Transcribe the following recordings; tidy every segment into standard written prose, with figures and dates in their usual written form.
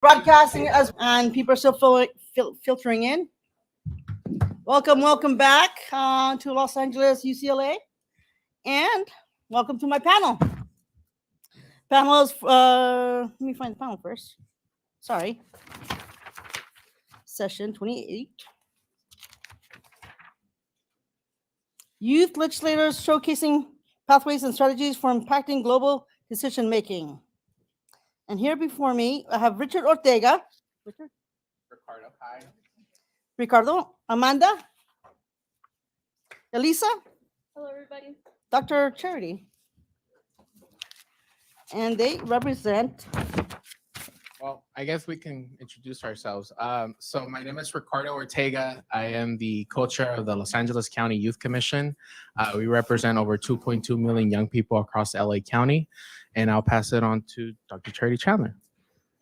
broadcasting as and people are still filtering in. Welcome back to Los Angeles, UCLA, and welcome to my panel. Panel is let me find the panel first. Sorry, session 28. Youth legislators showcasing pathways and strategies for impacting global decision making. And here before me, I have Richard Ortega. Richard? Ricardo, hi. Ricardo, Amanda, Elisa. Hello, everybody. Dr. Charity. And they represent. Well, I guess we can introduce ourselves. So my name is Ricardo Ortega. I am the co-chair of the Los Angeles County Youth Commission. We represent over 2.2 million young people across LA County. And I'll pass it on to Dr. Charity Chandler.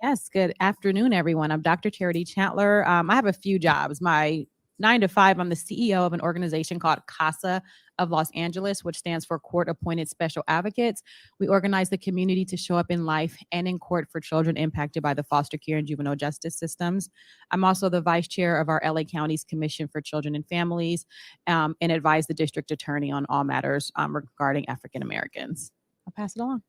Yes, good afternoon, everyone. I'm Dr. Charity Chandler. I have a few jobs. My 9 to 5, I'm the CEO of an organization called CASA of Los Angeles, which stands for Court Appointed Special Advocates. We organize the community to show up in life and in court for children impacted by the foster care and juvenile justice systems. I'm also the vice chair of our LA County's Commission for Children and Families, and advise the district attorney on all matters regarding African Americans. I'll pass it along.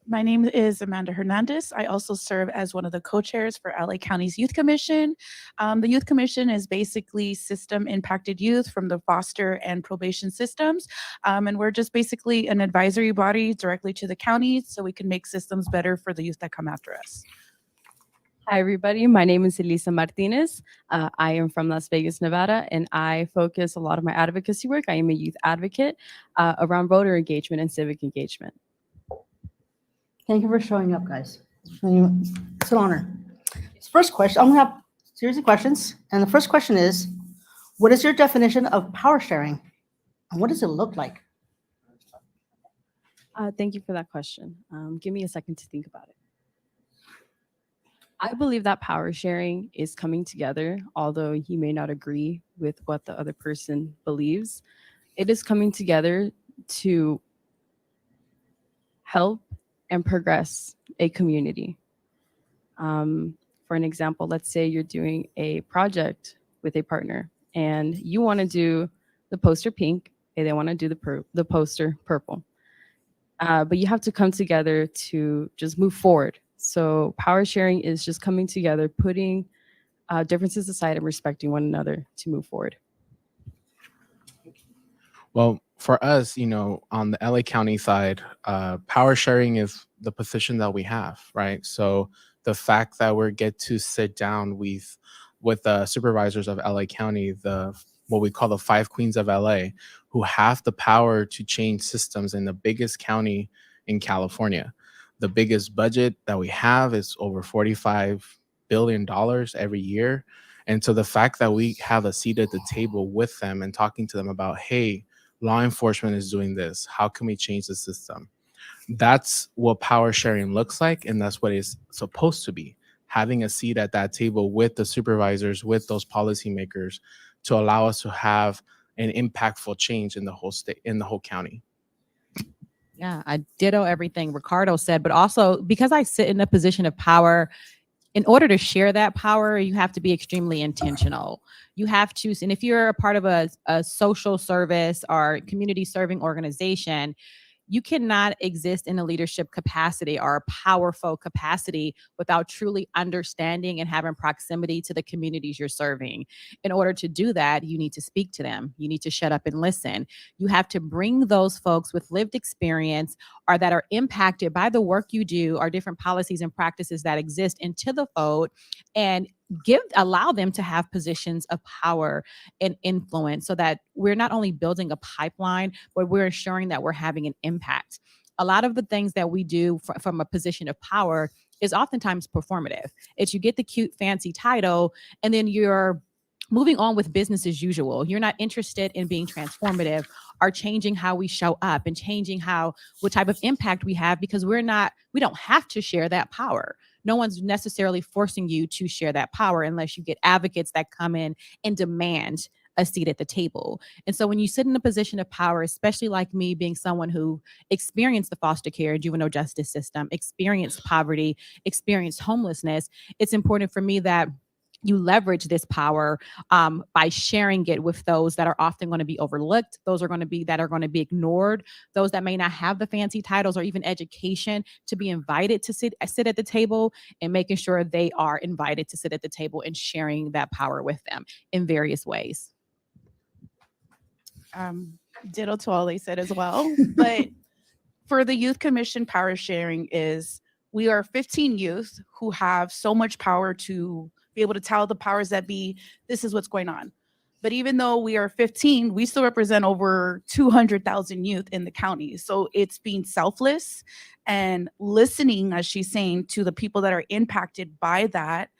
My name is Amanda Hernandez. I also serve as one of the co-chairs for LA County's Youth Commission. The Youth Commission is basically system impacted youth from the foster and probation systems. And we're just basically an advisory body directly to the county so we can make systems better for the youth that come after us. Hi, everybody. My name is Elisa Martinez. I am from Las Vegas, Nevada, and I focus a lot of my advocacy work. I am a youth advocate around voter engagement and civic engagement. Thank you for showing up, guys. It's an honor. First question, I'm gonna have a series of questions. And the first question is, what is your definition of power sharing? And what does it look like? Thank you for that question. Give me a second to think about it. I believe that power sharing is coming together, although you may not agree with what the other person believes. It is coming together to help and progress a community. For an example, let's say you're doing a project with a partner and you want to do the poster pink and they want to do the poster purple. But you have to come together to just move forward. So power sharing is just coming together, putting differences aside and respecting one another to move forward. Well, for us, on the LA County side, power sharing is the position that we have, right? So the fact that we get to sit down with the supervisors of LA County, what we call the 5 queens of LA, who have the power to change systems in the biggest county in California. The biggest budget that we have is over $45 billion every year. And so the fact that we have a seat at the table with them and talking to them about, hey, law enforcement is doing this. How can we change the system? That's what power sharing looks like. And that's what it's supposed to be. Having a seat at that table with the supervisors, with those policymakers to allow us to have an impactful change in the whole state, in the whole county. Yeah, I ditto everything Ricardo said, but also because I sit in a position of power, in order to share that power, you have to be extremely intentional. You have to, and if you're a part of a social service or community serving organization, you cannot exist in a leadership capacity or a powerful capacity without truly understanding and having proximity to the communities you're serving. In order to do that, you need to speak to them. You need to shut up and listen. You have to bring those folks with lived experience or that are impacted by the work you do or different policies and practices that exist into the fold and allow them to have positions of power and influence so that we're not only building a pipeline, but we're ensuring that we're having an impact. A lot of the things that we do from a position of power is oftentimes performative. It's you get the cute, fancy title, and then you're moving on with business as usual. You're not interested in being transformative or changing how we show up and changing what type of impact we have, because we don't have to share that power. No one's necessarily forcing you to share that power unless you get advocates that come in and demand a seat at the table. And so when you sit in a position of power, especially like me being someone who experienced the foster care juvenile justice system, experienced poverty, experienced homelessness, it's important for me that you leverage this power by sharing it with those that are often going to be overlooked, those are going to be ignored, those that may not have the fancy titles or even education to be invited to sit at the table, and making sure they are invited to sit at the table and sharing that power with them in various ways. Ditto to all they said as well. But for the Youth Commission, power sharing is we are 15 youth who have so much power to be able to tell the powers that be, this is what's going on. But even though we are 15, we still represent over 200,000 youth in the county. So it's being selfless and listening, as she's saying, to the people that are impacted by that.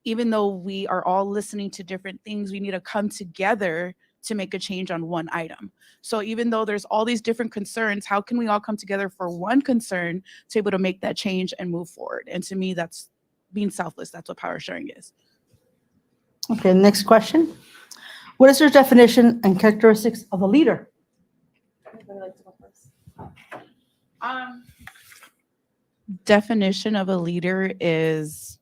Even though we are all listening to different things, we need to come together to make a change on one item. So even though there's all these different concerns, how can we all come together for one concern to be able to make that change and move forward? And to me, that's being selfless. That's what power sharing is. Okay, next question. What is your definition and characteristics of a leader? Definition of a leader is,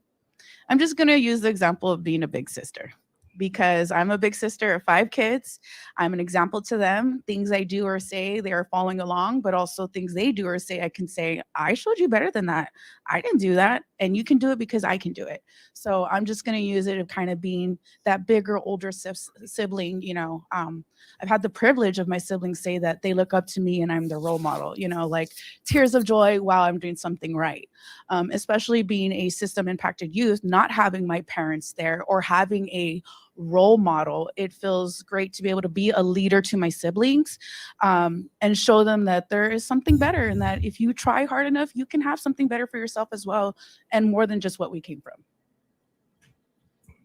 I'm just going to use the example of being a big sister, because I'm a big sister of 5 kids. I'm an example to them. Things I do or say, they are following along, but also things they do or say, I can say, I showed you better than that. I didn't do that. And you can do it because I can do it. So I'm just going to use it of kind of being that bigger, older sibling. You know, I've had the privilege of my siblings say that they look up to me and I'm their role model, you know, like tears of joy while I'm doing something right. Especially being a system impacted youth, not having my parents there or having a role model, it feels great to be able to be a leader to my siblings, and show them that there is something better, and that if you try hard enough, you can have something better for yourself as well, and more than just what we came from.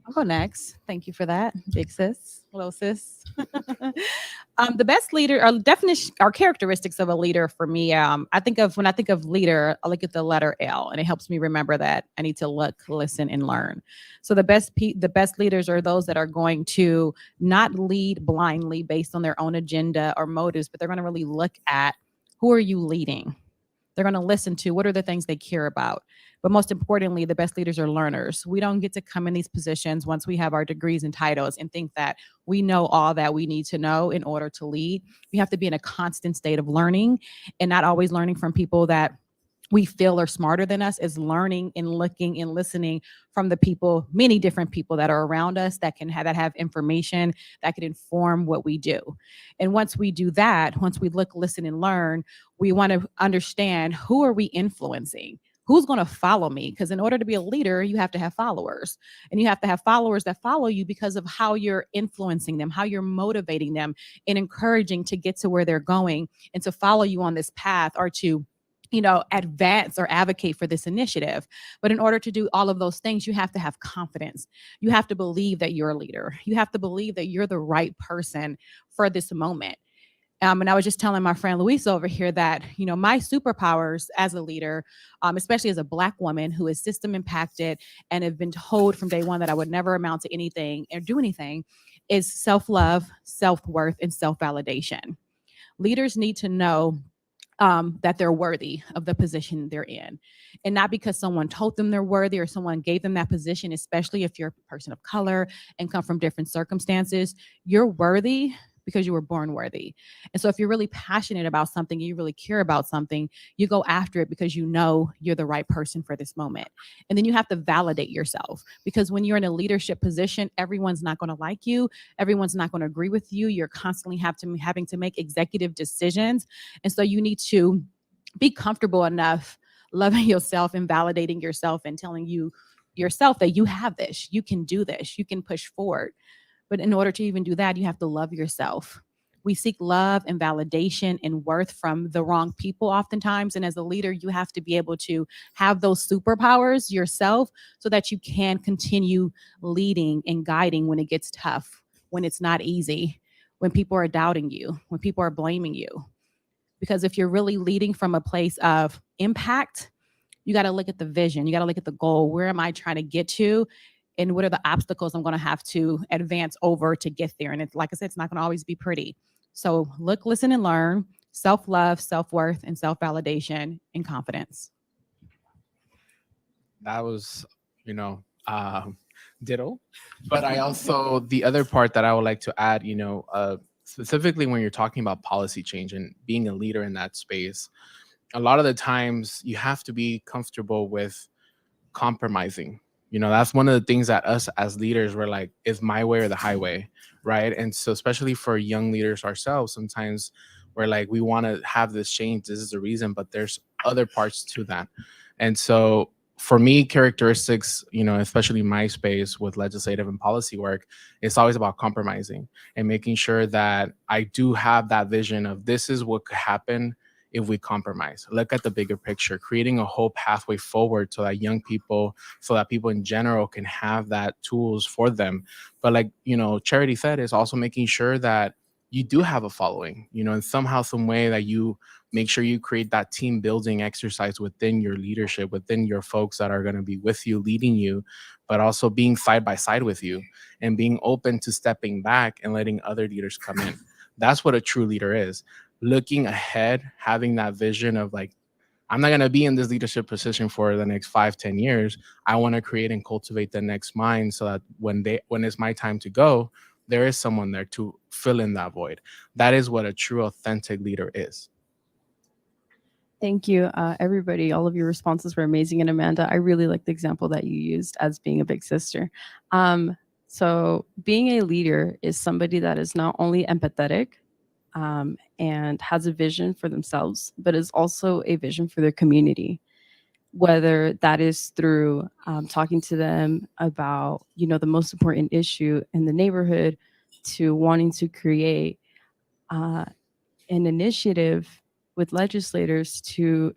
I'll go next. Thank you for that, big sis, little sis. The best leader, or definition, or characteristics of a leader for me, when I think of leader, I look at the letter L, and it helps me remember that I need to look, listen, and learn. So the best leaders are those that are going to not lead blindly based on their own agenda or motives, but they're going to really look at, who are you leading? They're going to listen to, what are the things they care about? But most importantly, the best leaders are learners. We don't get to come in these positions once we have our degrees and titles and think that we know all that we need to know in order to lead. We have to be in a constant state of learning, and not always learning from people that we feel are smarter than us, is learning and looking and listening from the people, many different people that are around us that have information that could inform what we do. And once we do that, once we look, listen, and learn, we want to understand, who are we influencing? Who's going to follow me? Because in order to be a leader, you have to have followers, and you have to have followers that follow you because of how you're influencing them, how you're motivating them and encouraging to get to where they're going and to follow you on this path, or to, you know, advance or advocate for this initiative. But in order to do all of those things, you have to have confidence. You have to believe that you're a leader. You have to believe that you're the right person for this moment. And I was just telling my friend Luisa over here that, you know, my superpowers as a leader, especially as a Black woman who is system impacted and have been told from day one that I would never amount to anything or do anything, is self-love, self-worth, and self-validation. Leaders need to know that they're worthy of the position they're in, and not because someone told them they're worthy or someone gave them that position, especially if you're a person of color and come from different circumstances. You're worthy because you were born worthy. And so if you're really passionate about something, you really care about something, you go after it because you know you're the right person for this moment. And then you have to validate yourself, because when you're in a leadership position, everyone's not going to like you. Everyone's not going to agree with you. You're constantly having to make executive decisions. And so you need to be comfortable enough loving yourself and validating yourself and telling yourself that you have this, you can do this, you can push forward. But in order to even do that, you have to love yourself. We seek love and validation and worth from the wrong people oftentimes. And as a leader, you have to be able to have those superpowers yourself so that you can continue leading and guiding when it gets tough, when it's not easy, when people are doubting you, when people are blaming you. Because if you're really leading from a place of impact, you got to look at the vision. You got to look at the goal. Where am I trying to get to? and what are the obstacles I'm going to have to advance over to get there. And it's like I said, it's not going to always be pretty. So look, listen, and learn. Self-love, self-worth, and self-validation and confidence. That was, ditto. But I also, the other part that I would like to add, specifically when you're talking about policy change and being a leader in that space, a lot of the times you have to be comfortable with compromising. That's one of the things that us as leaders, we're like, is my way or the highway, right? And so especially for young leaders ourselves, sometimes we're like, we want to have this change. This is the reason, but there's other parts to that. And so for me, characteristics, especially my space with legislative and policy work, it's always about compromising and making sure that I do have that vision of this is what could happen if we compromise. Look at the bigger picture, creating a whole pathway forward so that young people, so that people in general can have that tools for them. But like, Charity said, is also making sure that you do have a following, in somehow, some way that you make sure you create that team building exercise within your leadership, within your folks that are going to be with you, leading you, but also being side by side with you and being open to stepping back and letting other leaders come in. That's what a true leader is. Looking ahead, having that vision of like, I'm not going to be in this leadership position for the next 5-10 years. I want to create and cultivate the next mind so that when it's my time to go, there is someone there to fill in that void. That is what a true, authentic leader is. Thank you, everybody. All of your responses were amazing. And Amanda, I really like the example that you used as being a big sister. So being a leader is somebody that is not only empathetic and has a vision for themselves, but is also a vision for their community. Whether that is through talking to them about, the most important issue in the neighborhood, to wanting to create an initiative with legislators to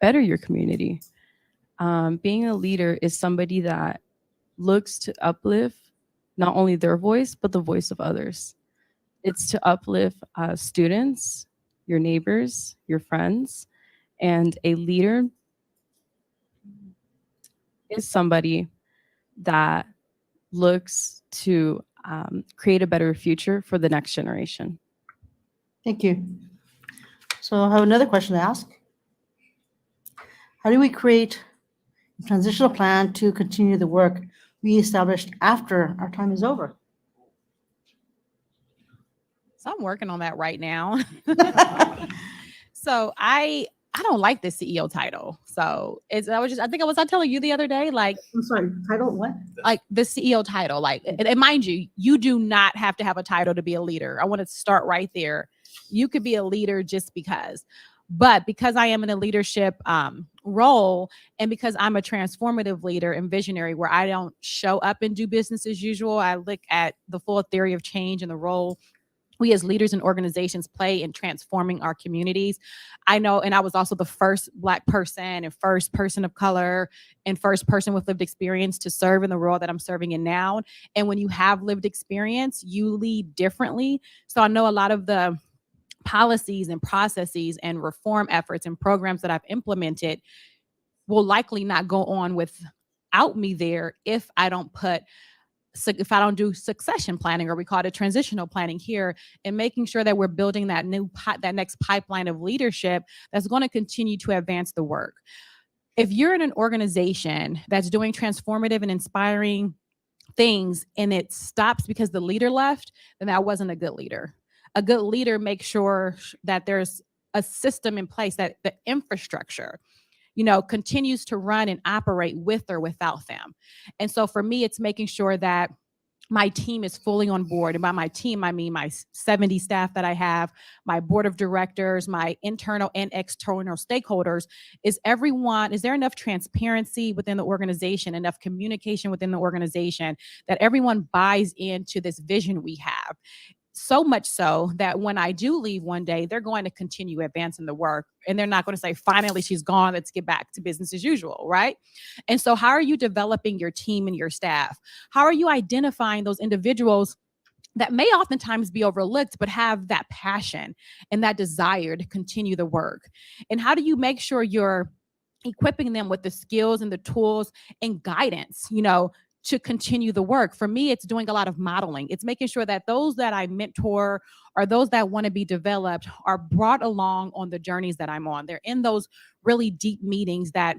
better your community. Being a leader is somebody that looks to uplift not only their voice, but the voice of others. It's to uplift students, your neighbors, your friends, and a leader is somebody that looks to create a better future for the next generation. Thank you. So I have another question to ask. How do we create a transitional plan to continue the work we established after our time is over? So I'm working on that right now. So I don't like the CEO title. So I think I was telling you the other day, like, I'm sorry, title what? like the CEO title, like, and mind you, you do not have to have a title to be a leader. I want to start right there. You could be a leader just because, but because I am in a leadership role, and because I'm a transformative leader and visionary where I don't show up and do business as usual, I look at the full theory of change and the role we as leaders and organizations play in transforming our communities. I know, and I was also the first Black person and first person of color and first person with lived experience to serve in the role that I'm serving in now. And when you have lived experience, you lead differently. So I know a lot of the policies and processes and reform efforts and programs that I've implemented will likely not go on without me there if I don't do succession planning, or we call it transitional planning here, and making sure that we're building that next pipeline of leadership that's going to continue to advance the work. If you're in an organization that's doing transformative and inspiring things and it stops because the leader left, then that wasn't a good leader. A good leader makes sure that there's a system in place, that the infrastructure continues to run and operate with or without them. And so for me, it's making sure that my team is fully on board. And by my team, I mean my 70 staff that I have, my board of directors, my internal and external stakeholders. Is there enough transparency within the organization, enough communication within the organization that everyone buys into this vision we have? So much so that when I do leave one day, they're going to continue advancing the work, and they're not going to say, finally, she's gone, let's get back to business as usual, right? And so how are you developing your team and your staff? How are you identifying those individuals that may oftentimes be overlooked, but have that passion and that desire to continue the work? And how do you make sure you're equipping them with the skills and the tools and guidance, to continue the work. For me, it's doing a lot of modeling. It's making sure that those that I mentor or those that want to be developed are brought along on the journeys that I'm on. They're in those really deep meetings that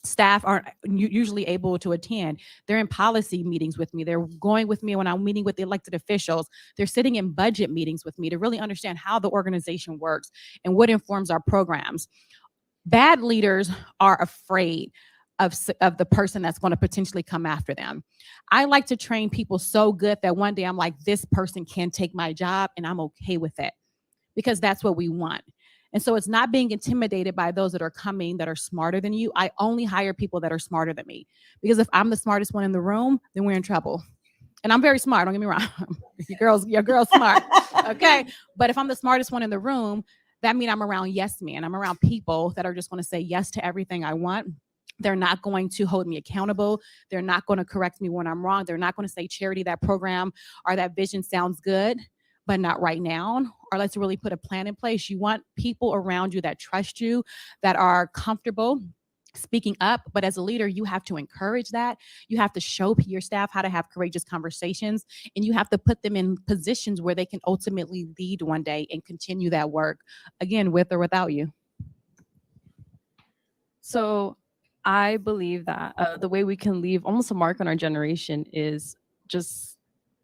staff aren't usually able to attend. They're in policy meetings with me. They're going with me when I'm meeting with the elected officials. They're sitting in budget meetings with me to really understand how the organization works and what informs our programs. Bad leaders are afraid of the person that's going to potentially come after them. I like to train people so good that one day I'm like, this person can take my job, and I'm okay with it, because that's what we want. And so it's not being intimidated by those that are coming that are smarter than you. I only hire people that are smarter than me, because if I'm the smartest one in the room, then we're in trouble. And I'm very smart, don't get me wrong. your girl's smart, okay? But if I'm the smartest one in the room, that means I'm around yes men. I'm around people that are just going to say yes to everything I want. They're not going to hold me accountable. They're not going to correct me when I'm wrong. They're not going to say, Charity, that program or that vision sounds good, but not right now. Or let's really put a plan in place. You want people around you that trust you, that are comfortable speaking up. But as a leader, you have to encourage that. You have to show your staff how to have courageous conversations, and you have to put them in positions where they can ultimately lead one day and continue that work, again, with or without you. So I believe that the way we can leave almost a mark on our generation is just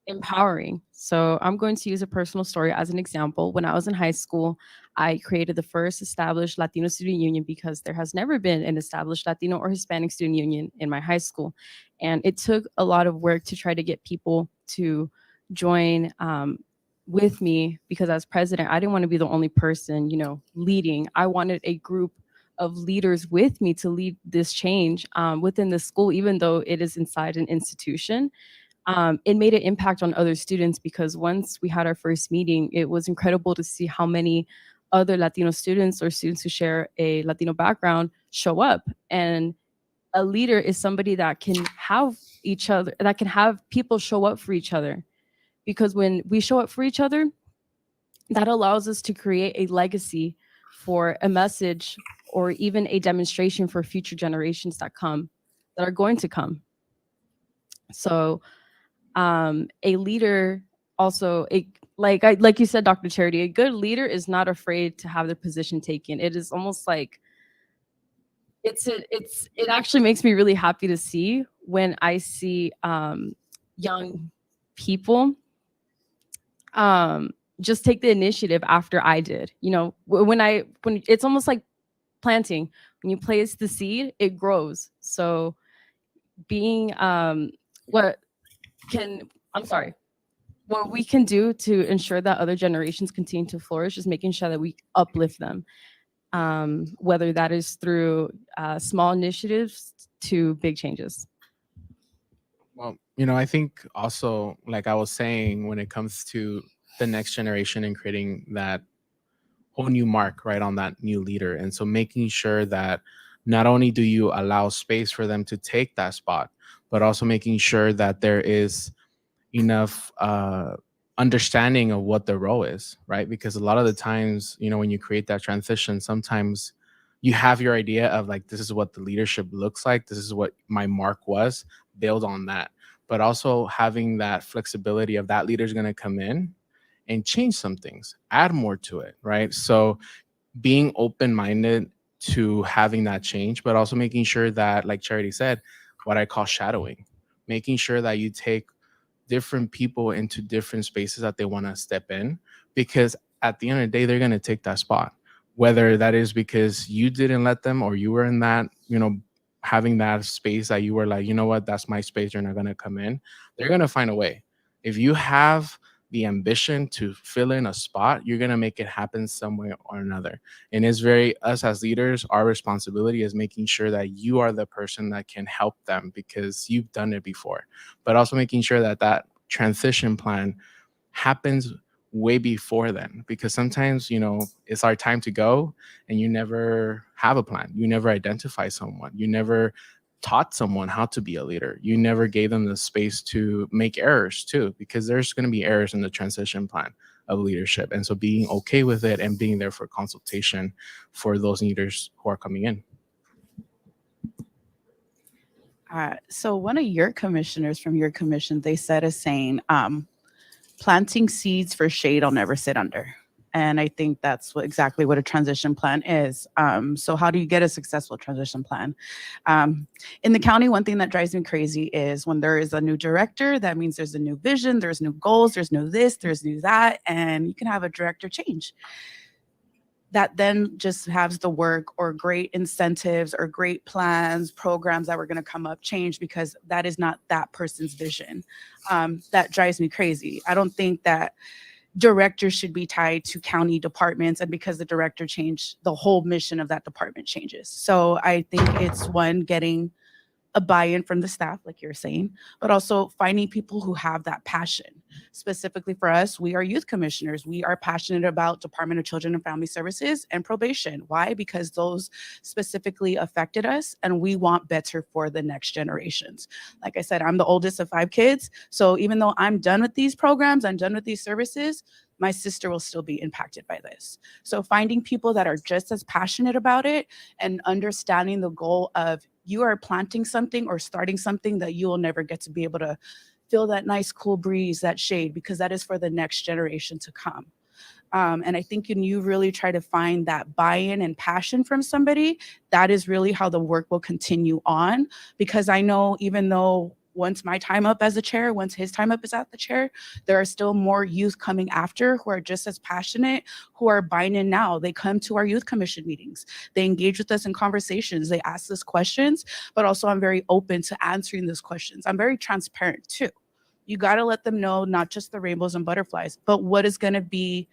empowering. So I'm going to use a personal story as an example. When I was in high school, I created the first established Latino student union, because there has never been an established Latino or Hispanic student union in my high school. And it took a lot of work to try to get people to join with me, because as president, I didn't want to be the only person, leading. I wanted a group of leaders with me to lead this change within the school, even though it is inside an institution. It made an impact on other students, because once we had our first meeting, it was incredible to see how many other Latino students or students who share a Latino background show up. And a leader is somebody that can have people show up for each other. Because when we show up for each other, that allows us to create a legacy for a message or even a demonstration for future generations that are going to come. So a leader also, like you said, Dr. Charity, a good leader is not afraid to have their position taken. It is almost like it actually makes me really happy to see when I see young people just take the initiative after I did. When it's almost like planting. When you place the seed, it grows. So being what we can do to ensure that other generations continue to flourish is making sure that we uplift them, whether that is through small initiatives to big changes. Well, I think also, like I was saying, when it comes to the next generation and creating that whole new mark right on that new leader. And so making sure that not only do you allow space for them to take that spot, but also making sure that there is enough understanding of what the role is, right? Because a lot of the times, when you create that transition, sometimes you have your idea of like, this is what the leadership looks like. This is what my mark was, build on that. But also having that flexibility of that leader's going to come in and change some things, add more to it, right? So being open-minded to having that change, but also making sure that, like Charity said, what I call shadowing, making sure that you take different people into different spaces that they want to step in, because at the end of the day, they're going to take that spot, whether that is because you didn't let them or you were in that, having that space that you were like, you know what, that's my space, you're not going to come in. They're going to find a way. If you have the ambition to fill in a spot, you're going to make it happen some way or another. And it's us as leaders, our responsibility is making sure that you are the person that can help them because you've done it before, but also making sure that that transition plan happens way before then, because sometimes, it's our time to go and you never have a plan. You never identify someone. You never taught someone how to be a leader. You never gave them the space to make errors too, because there's going to be errors in the transition plan of leadership. And so being okay with it and being there for consultation for those leaders who are coming in. So one of your commissioners from your commission, they said a saying, planting seeds for shade I'll never sit under. And I think that's exactly what a transition plan is. So how do you get a successful transition plan? In the county, one thing that drives me crazy is when there is a new director, that means there's a new vision, there's new goals, there's new this, there's new that, and you can have a director change. That then just has the work or great incentives or great plans, programs that were going to come up change because that is not that person's vision. That drives me crazy. I don't think that directors should be tied to county departments, and because the director changed, the whole mission of that department changes. So I think it's one, getting a buy-in from the staff, like you're saying, but also finding people who have that passion. Specifically for us, we are youth commissioners. We are passionate about Department of Children and Family Services and probation. Why? Because those specifically affected us, and we want better for the next generations. Like I said, I'm the oldest of 5 kids. So even though I'm done with these programs, I'm done with these services, my sister will still be impacted by this. So finding people that are just as passionate about it and understanding the goal of you are planting something or starting something that you will never get to be able to feel that nice, cool breeze, that shade, because that is for the next generation to come. And I think when you really try to find that buy-in and passion from somebody, that is really how the work will continue on. Because I know even though once my time up as a chair, once his time up is at the chair, there are still more youth coming after who are just as passionate, who are buying in now. They come to our youth commission meetings. They engage with us in conversations. They ask us questions, but also I'm very open to answering those questions. I'm very transparent too. You got to let them know not just the rainbows and butterflies, but what is going to be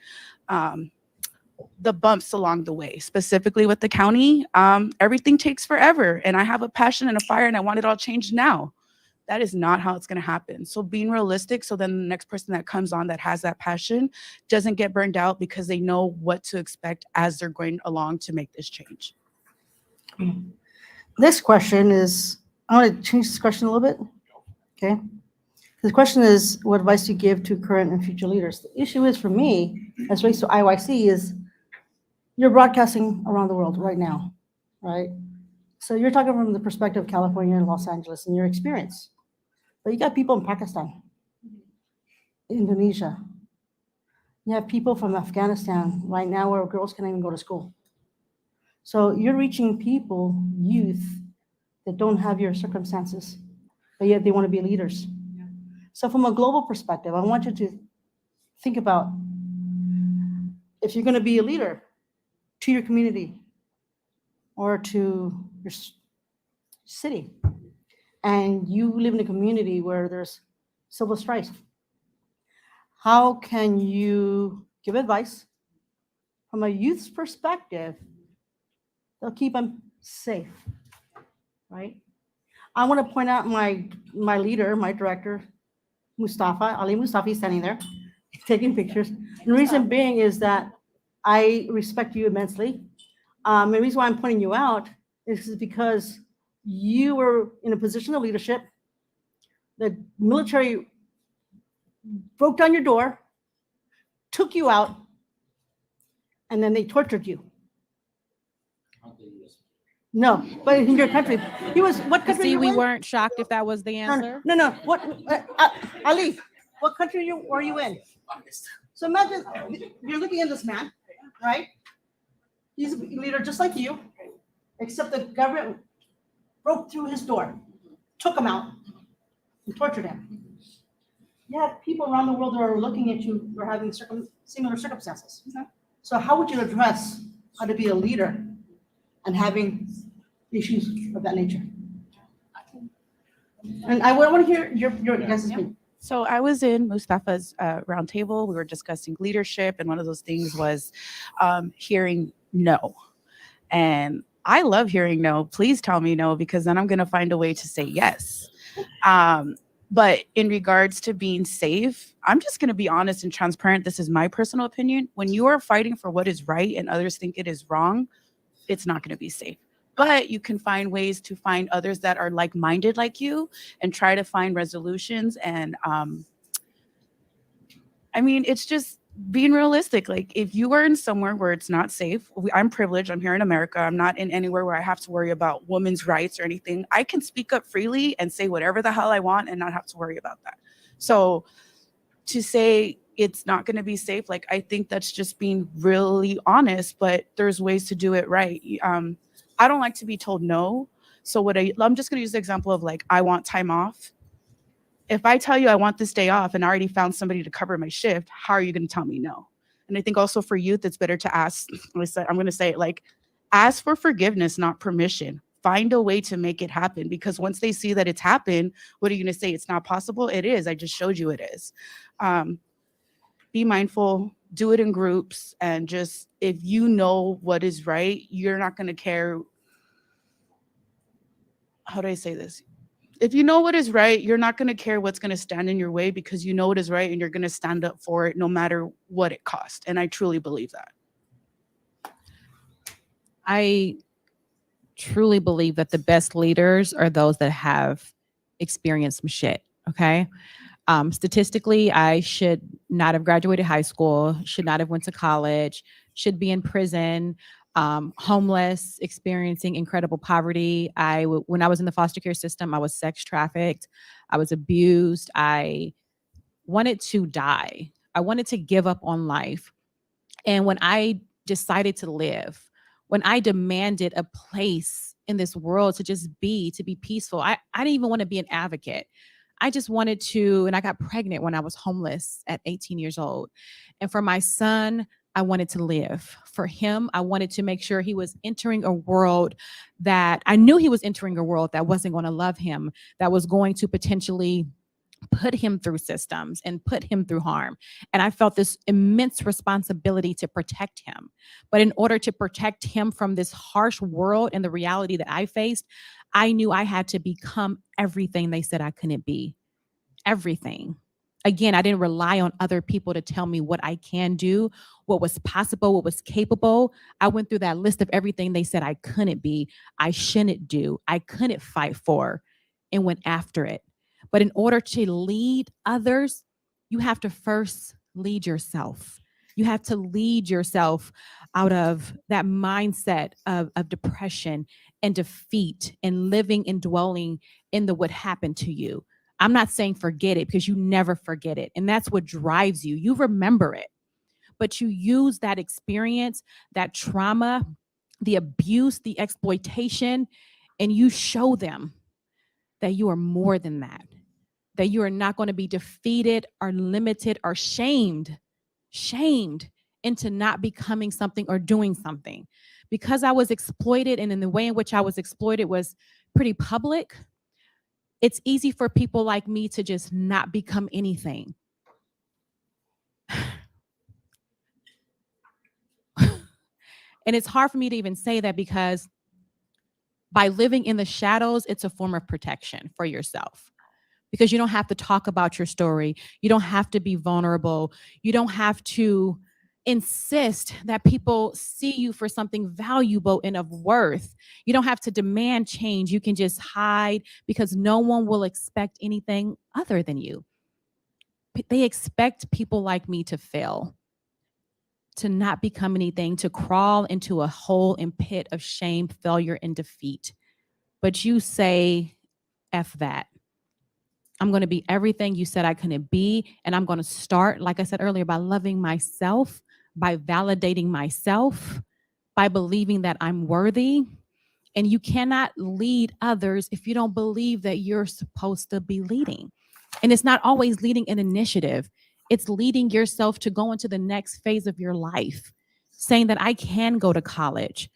the bumps along the way. Specifically with the county, everything takes forever. And I have a passion and a fire and I want it all changed now. That is not how it's going to happen. So being realistic, so then the next person that comes on that has that passion doesn't get burned out because they know what to expect as they're going along to make this change. This question is, I want to change this question a little bit. Okay. The question is, what advice do you give to current and future leaders? The issue is for me, as relates to IYC, is you're broadcasting around the world right now, right? So you're talking from the perspective of California and Los Angeles and your experience. But you got people in Pakistan, Indonesia. You have people from Afghanistan right now where girls can't even go to school. So you're reaching people, youth, that don't have your circumstances, but yet they want to be leaders. Yeah. So from a global perspective, I want you to think about if you're going to be a leader to your community or to your city, and you live in a community where there's civil strife, how can you give advice from a youth's perspective? They'll keep them safe, right? I want to point out my leader, my director, Ali Mustafa, standing there, taking pictures. And the reason being is that I respect you immensely. The reason why I'm pointing you out is because you were in a position of leadership. The military broke down your door, took you out, and then they tortured you. No, but in your country, he was. What country? See, you we in? weren't shocked if that was the answer. No. What, Ali? What country were you in? So imagine you're looking at this man, right? He's a leader just like you, except the government broke through his door, took him out, and tortured him. You have people around the world that are looking at you who are having similar circumstances. So how would you address how to be a leader and having issues of that nature? And I want to hear your guys' opinion. So I was in Mustafa's roundtable. We were discussing leadership, and one of those things was hearing no. And I love hearing no. Please tell me no, because then I'm going to find a way to say yes. But in regards to being safe, I'm just going to be honest and transparent. This is my personal opinion. When you are fighting for what is right and others think it is wrong, it's not going to be safe. But you can find ways to find others that are like-minded like you and try to find resolutions. And I mean, it's just being realistic, like if you are in somewhere where it's not safe, I'm privileged, I'm here in America, I'm not in anywhere where I have to worry about women's rights or anything. I can speak up freely and say whatever the hell I want and not have to worry about that. So to say it's not going to be safe, like I think that's just being really honest, but there's ways to do it right. I don't like to be told no. So I'm just going to use the example of like, I want time off. If I tell you I want this day off and I already found somebody to cover my shift, how are you going to tell me no? And I think also for youth, it's better to ask, I'm going to say it like, ask for forgiveness, not permission. Find a way to make it happen, because once they see that it's happened, what are you going to say? It's not possible? It is. I just showed you it is. Be mindful, do it in groups, and just, if you know what is right, you're not going to care. How do I say this? If you know what is right, you're not going to care what's going to stand in your way, because you know what is right and you're going to stand up for it no matter what it costs. And I truly believe that. I truly believe that the best leaders are those that have experienced some shit. Okay. Statistically, I should not have graduated high school, should not have went to college, should be in prison, homeless, experiencing incredible poverty. When I was in the foster care system, I was sex trafficked. I was abused. I wanted to die. I wanted to give up on life. And when I decided to live, when I demanded a place in this world to just be, to be peaceful, I didn't even want to be an advocate. I just wanted to, and I got pregnant when I was homeless at 18 years old. And for my son, I wanted to live. For him, I wanted to make sure he was entering a world that I knew he was entering a world that wasn't going to love him, that was going to potentially put him through systems and put him through harm. And I felt this immense responsibility to protect him. But in order to protect him from this harsh world and the reality that I faced, I knew I had to become everything they said I couldn't be. Everything. Again, I didn't rely on other people to tell me what I can do, what was possible, what was capable. I went through that list of everything they said I couldn't be, I shouldn't do, I couldn't fight for, and went after it. But in order to lead others, you have to first lead yourself. You have to lead yourself out of that mindset of depression and defeat and living and dwelling in the what happened to you. I'm not saying forget it, because you never forget it. And that's what drives you. You remember it, but you use that experience, that trauma, the abuse, the exploitation, and you show them that you are more than that you are not going to be defeated or limited or shamed into not becoming something or doing something. Because I was exploited, and in the way in which I was exploited was pretty public, it's easy for people like me to just not become anything. And it's hard for me to even say that, because by living in the shadows, it's a form of protection for yourself. Because you don't have to talk about your story. You don't have to be vulnerable. You don't have to insist that people see you for something valuable and of worth. You don't have to demand change. You can just hide, because no one will expect anything other than you. They expect people like me to fail, to not become anything, to crawl into a hole and pit of shame, failure, and defeat. But you say, F that. I'm going to be everything you said I couldn't be. And I'm going to start, like I said earlier, by loving myself, by validating myself, by believing that I'm worthy. And you cannot lead others if you don't believe that you're supposed to be leading. And it's not always leading an initiative. It's leading yourself to go into the next phase of your life, saying that I can go to college.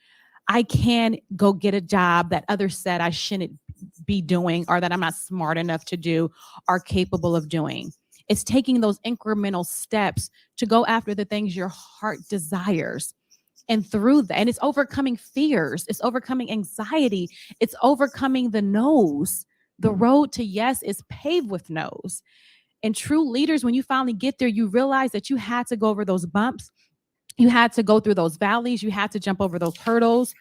I can go get a job that others said I shouldn't be doing, or that I'm not smart enough to do, or capable of doing. It's taking those incremental steps to go after the things your heart desires. And through that, and it's overcoming fears, it's overcoming anxiety, it's overcoming the no's. The road to yes is paved with no's. And true leaders, when you finally get there, you realize that you had to go over those bumps. You had to go through those valleys. You had to jump over those hurdles.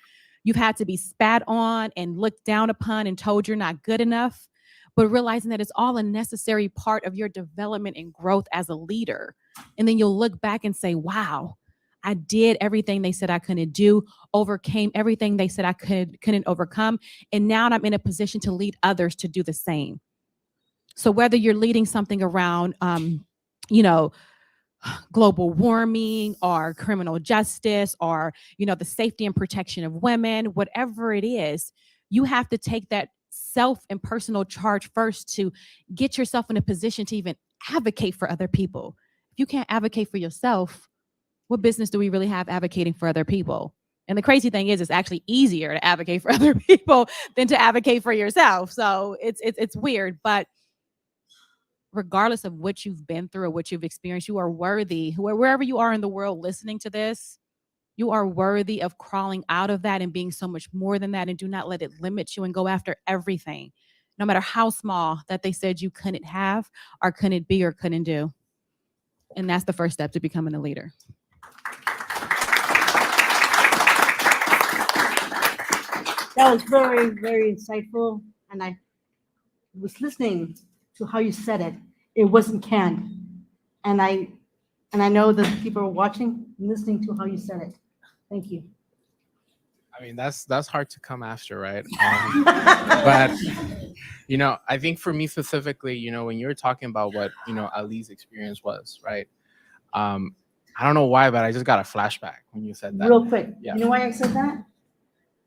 You've had to be spat on and looked down upon and told you're not good enough, but realizing that it's all a necessary part of your development and growth as a leader. And then you'll look back and say, wow, I did everything they said I couldn't do, overcame everything they said I couldn't overcome. And now I'm in a position to lead others to do the same. So whether you're leading something around, global warming or criminal justice or, the safety and protection of women, whatever it is, you have to take that self and personal charge first to get yourself in a position to even advocate for other people. If you can't advocate for yourself, what business do we really have advocating for other people? And the crazy thing is, it's actually easier to advocate for other people than to advocate for yourself. So it's weird, but regardless of what you've been through or what you've experienced, you are worthy. Wherever you are in the world listening to this, you are worthy of crawling out of that and being so much more than that. And do not let it limit you, and go after everything, no matter how small that they said you couldn't have or couldn't be or couldn't do. And that's the first step to becoming a leader. That was very, very insightful. And I was listening to how you said it. It wasn't canned. And I know that people are watching and listening to how you said it. Thank you. I mean, that's hard to come after, right? But I think for me specifically, when you were talking about what Ali's experience was, right? I don't know why, but I just got a flashback when you said that. Real quick. Yeah. You know why I said that?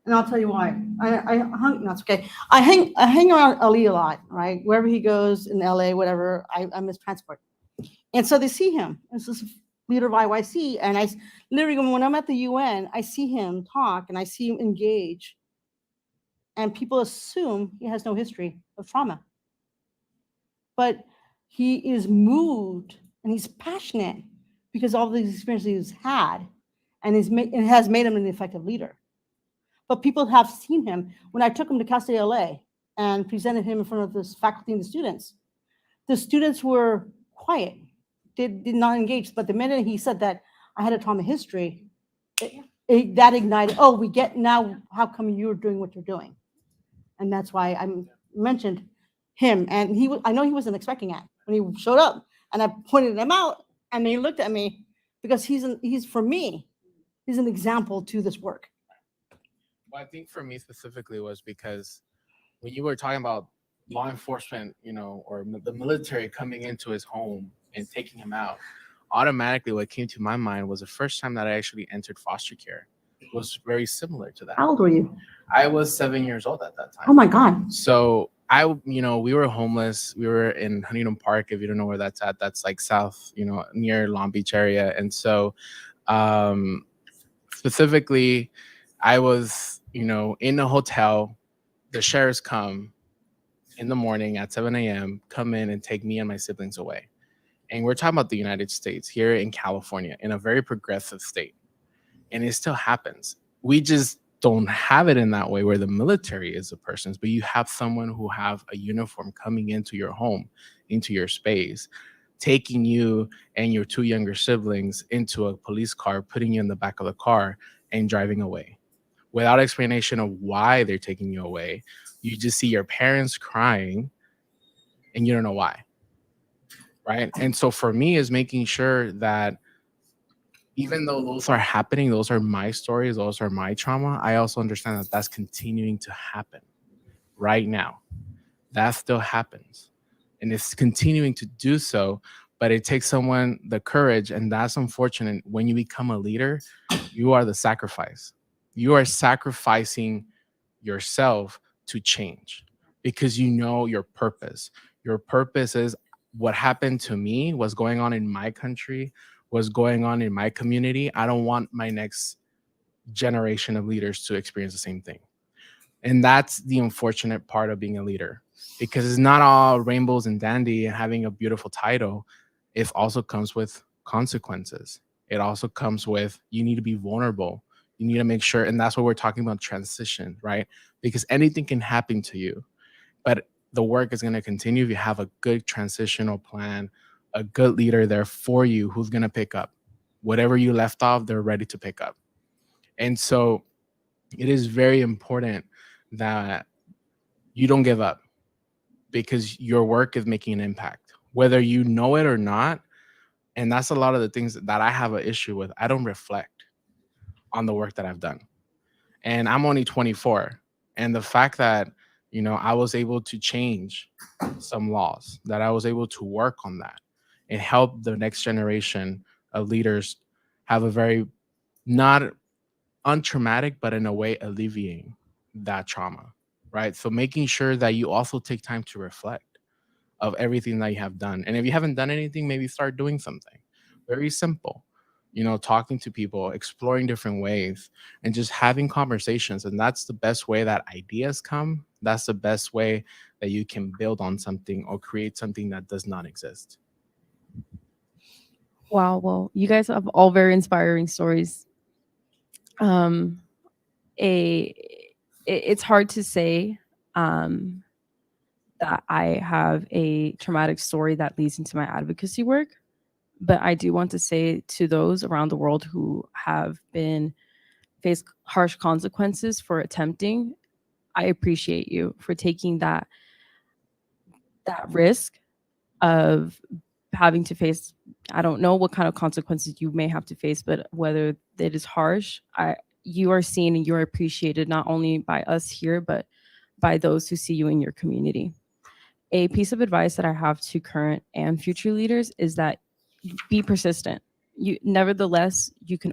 And I'll tell you why. That's okay. I hang around Ali a lot, right? Wherever he goes in LA, whatever, I'm his transport. And so they see him. This is leader of IYC. And I literally, when I'm at the UN, I see him talk and I see him engage. And people assume he has no history of trauma. But he is moved and he's passionate because all these experiences he's had, and it has made him an effective leader. But people have seen him. When I took him to CASA LA and presented him in front of this faculty and the students were quiet. They did not engage. But the minute he said that I had a trauma history, that ignited, oh, we get now how come you're doing what you're doing. And that's why I mentioned him. And I know he wasn't expecting that when he showed up. And I pointed him out, and he looked at me because he's for me, he's an example to this work. Well, I think for me specifically was because when you were talking about law enforcement, or the military coming into his home and taking him out, automatically what came to my mind was the first time that I actually entered foster care. It was very similar to that. How old were you? I was 7 years old at that time. Oh my God. So we were homeless. We were in Huntington Park. If you don't know where that's at, that's like south, near Long Beach area. And so specifically, I was, in a hotel. The sheriffs come in the morning at 7 a.m., come in and take me and my siblings away. And we're talking about the United States here in California, in a very progressive state. And it still happens. We just don't have it in that way where the military is the persons, but you have someone who have a uniform coming into your home, into your space, taking you and your two younger siblings into a police car, putting you in the back of the car and driving away. Without explanation of why they're taking you away. You just see your parents crying and you don't know why, right? And so for me is making sure that even though those are happening, those are my stories, those are my trauma, I also understand that that's continuing to happen right now. That still happens. And it's continuing to do so, but it takes someone the courage, and that's unfortunate. When you become a leader, you are the sacrifice. You are sacrificing yourself to change because you know your purpose. Your purpose is what happened to me, what's going on in my country, what's going on in my community. I don't want my next generation of leaders to experience the same thing. And that's the unfortunate part of being a leader, because it's not all rainbows and dandy and having a beautiful title. It also comes with consequences. It also comes with, you need to be vulnerable. You need to make sure, and that's what we're talking about, transition, right? Because anything can happen to you, but the work is going to continue if you have a good transitional plan, a good leader there for you who's going to pick up. Whatever you left off, they're ready to pick up. And so it is very important that you don't give up, because your work is making an impact. Whether you know it or not, And that's a lot of the things that I have an issue with. I don't reflect on the work that I've done. And I'm only 24. And the fact that, I was able to change some laws, that I was able to work on that and help the next generation of leaders have a very, not untraumatic, but in a way alleviating that trauma, right? So making sure that you also take time to reflect of everything that you have done. And if you haven't done anything, maybe start doing something very simple, talking to people, exploring different ways, and just having conversations. And that's the best way that ideas come. That's the best way that you can build on something or create something that does not exist. Wow. Well, you guys have all very inspiring stories. It's hard to say that I have a traumatic story that leads into my advocacy work, but I do want to say to those around the world who have faced harsh consequences for attempting, I appreciate you for taking that risk of having to face, I don't know what kind of consequences you may have to face, but whether it is harsh, you are seen and you're appreciated not only by us here, but by those who see you in your community. A piece of advice that I have to current and future leaders is that be persistent. Nevertheless, you can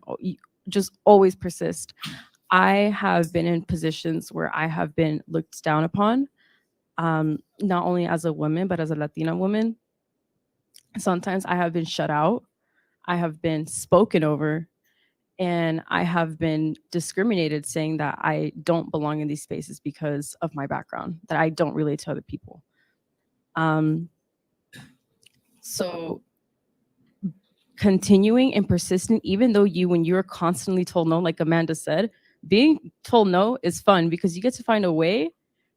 just always persist. I have been in positions where I have been looked down upon, not only as a woman, but as a Latina woman. Sometimes I have been shut out. I have been spoken over, and I have been discriminated, saying that I don't belong in these spaces because of my background, that I don't relate to other people. So continuing and persistent, even though when you're constantly told no, like Amanda said, being told no is fun because you get to find a way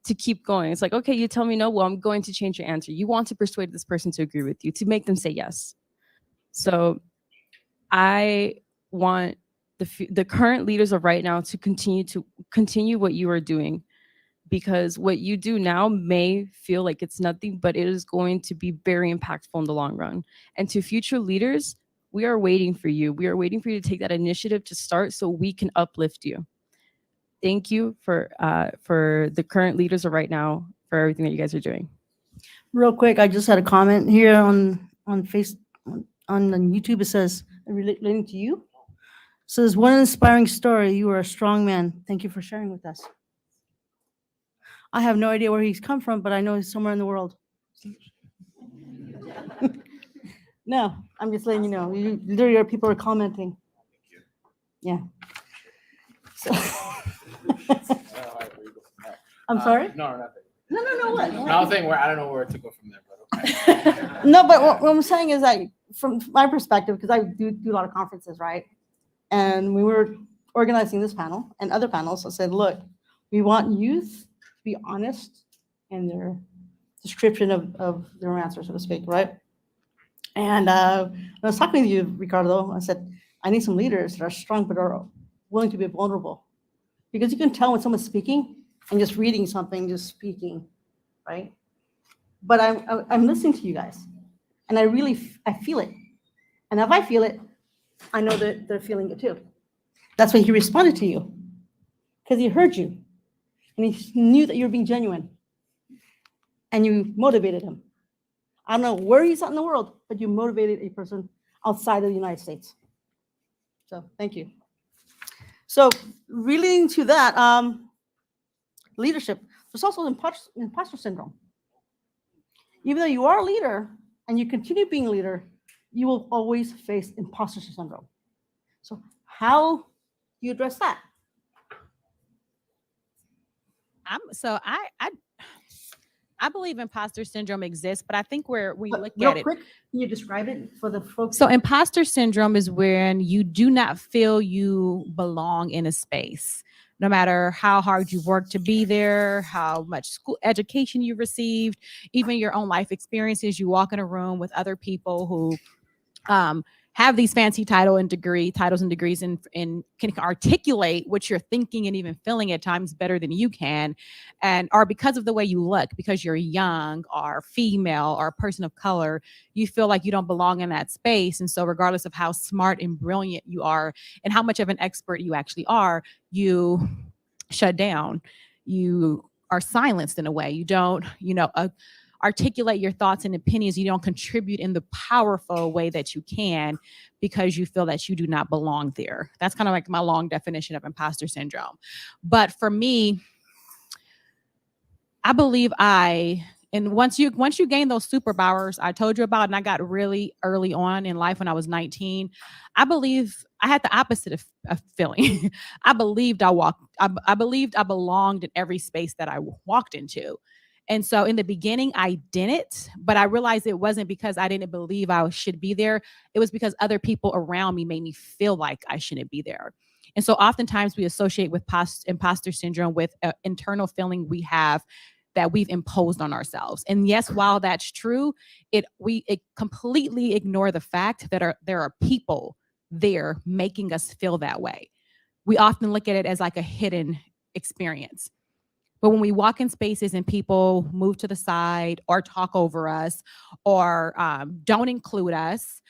to keep going. It's like, okay, you tell me no, well, I'm going to change your answer. You want to persuade this person to agree with you, to make them say yes. So I want the current leaders of right now to continue what you are doing, because what you do now may feel like it's nothing, but it is going to be very impactful in the long run. And to future leaders, we are waiting for you. We are waiting for you to take that initiative to start so we can uplift you. Thank you for the current leaders of right now for everything that you guys are doing. Real quick, I just had a comment here on YouTube. It says, relating to you. It says, what an inspiring story. You are a strong man. Thank you for sharing with us. I have no idea where he's come from, but I know he's somewhere in the world. No, I'm just letting you know. Literally, people are commenting. Yeah. So. I'm sorry? No, nothing. No, what? No, I was saying I don't know where to go from there, but okay. No, but what I'm saying is, like, from my perspective, because I do a lot of conferences, right? And we were organizing this panel and other panels. I said, look, we want youth to be honest in their description of their answer, so to speak, right? And I was talking to you, Ricardo. I said, I need some leaders that are strong but are willing to be vulnerable. Because you can tell when someone's speaking and just reading something, just speaking, right? But I'm listening to you guys, and I feel it. And if I feel it, I know that they're feeling it too. That's why he responded to you, because he heard you, and he knew that you were being genuine, and you motivated him. I don't know where he's at in the world, but you motivated a person outside of the United States. So thank you. So relating to that, leadership, there's also imposter syndrome. Even though you are a leader and you continue being a leader, you will always face imposter syndrome. So how do you address that? I believe imposter syndrome exists, but I think where we look real at it. Quick, can you describe it for the folks? So imposter syndrome is when you do not feel you belong in a space, no matter how hard you've worked to be there, how much school education you received, even your own life experiences. You walk in a room with other people who have these fancy titles and degrees and can articulate what you're thinking and even feeling at times better than you can, or because of the way you look, because you're young or female or a person of color, you feel like you don't belong in that space. And so regardless of how smart and brilliant you are and how much of an expert you actually are, you shut down. You are silenced in a way. You don't, articulate your thoughts and opinions. You don't contribute in the powerful way that you can because you feel that you do not belong there. That's kind of like my long definition of imposter syndrome. But for me, I believe once you gain those superpowers I told you about, and I got really early on in life when I was 19, I believe I had the opposite of feeling. I believed I believed I belonged in every space that I walked into. And so in the beginning, I didn't, but I realized it wasn't because I didn't believe I should be there. It was because other people around me made me feel like I shouldn't be there. And so oftentimes we associate with imposter syndrome with an internal feeling we have that we've imposed on ourselves. And yes, while that's true, it completely ignore the fact that there are people there making us feel that way. We often look at it as like a hidden experience. But when we walk in spaces and people move to the side or talk over us or don't include us,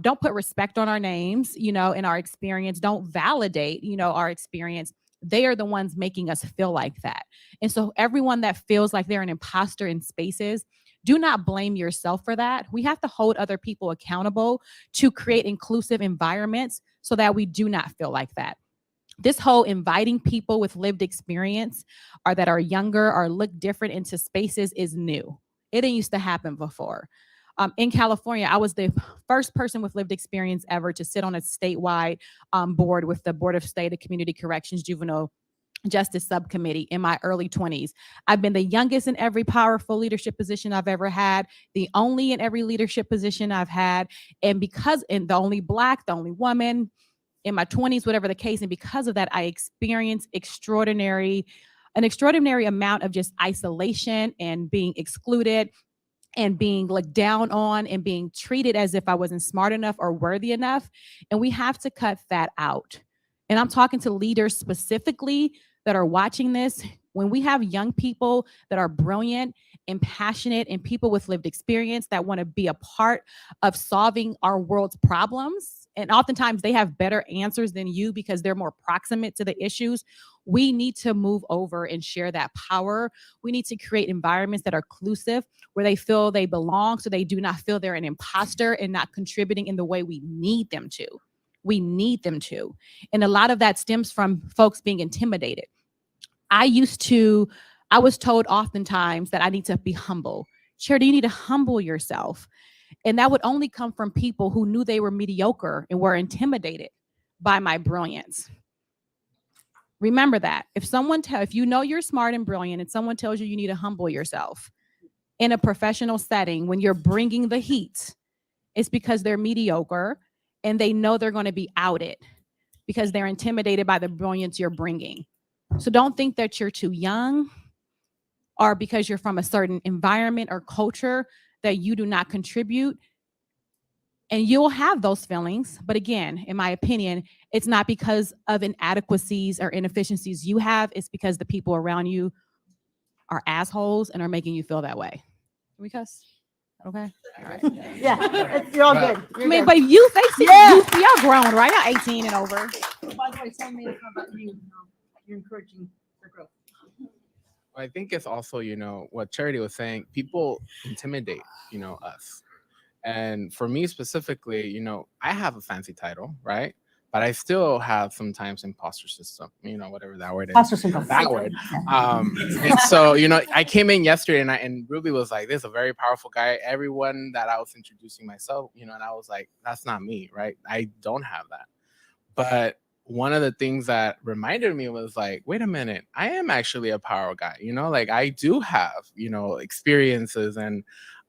don't put respect on our names, in our experience, don't validate, our experience, they are the ones making us feel like that. And so everyone that feels like they're an imposter in spaces, do not blame yourself for that. We have to hold other people accountable to create inclusive environments so that we do not feel like that. This whole inviting people with lived experience or that are younger or look different into spaces is new. It didn't used to happen before. In California, I was the first person with lived experience ever to sit on a statewide board with the Board of State of Community Corrections Juvenile Justice Subcommittee in my early 20s. I've been the youngest in every powerful leadership position I've ever had, the only in every leadership position I've had, and the only Black, the only woman, in my 20s, whatever the case. And because of that, I experienced an extraordinary amount of just isolation and being excluded and being looked down on and being treated as if I wasn't smart enough or worthy enough. And we have to cut that out. And I'm talking to leaders specifically that are watching this. When we have young people that are brilliant and passionate and people with lived experience that want to be a part of solving our world's problems, and oftentimes they have better answers than you because they're more proximate to the issues, we need to move over and share that power. We need to create environments that are inclusive, where they feel they belong, so they do not feel they're an imposter and not contributing in the way we need them to. We need them to. And a lot of that stems from folks being intimidated. I was told oftentimes that I need to be humble. Charity, you need to humble yourself. And that would only come from people who knew they were mediocre and were intimidated by my brilliance. Remember that. If you know you're smart and brilliant and someone tells you you need to humble yourself in a professional setting when you're bringing the heat, it's because they're mediocre and they know they're going to be outed because they're intimidated by the brilliance you're bringing. So don't think that you're too young or because you're from a certain environment or culture that you do not contribute. And you'll have those feelings. But again, in my opinion, it's not because of inadequacies or inefficiencies you have. It's because the people around you are assholes and are making you feel that way. Can we cuss? Okay. All right. Yeah, you're all good. But you, y'all grown, right? Y'all 18 and over. By the way, tell me about you. You're encouraging their growth. I think it's also, what Charity was saying, people intimidate, us. And for me specifically, I have a fancy title, right? But I still have sometimes imposter system, whatever that word is. Imposter syndrome. That word. And so, I came in yesterday and Ruby was like, this is a very powerful guy. Everyone that I was introducing myself, and I was like, that's not me, right? I don't have that. But one of the things that reminded me was like, wait a minute, I am actually a power guy, like I do have, experiences. And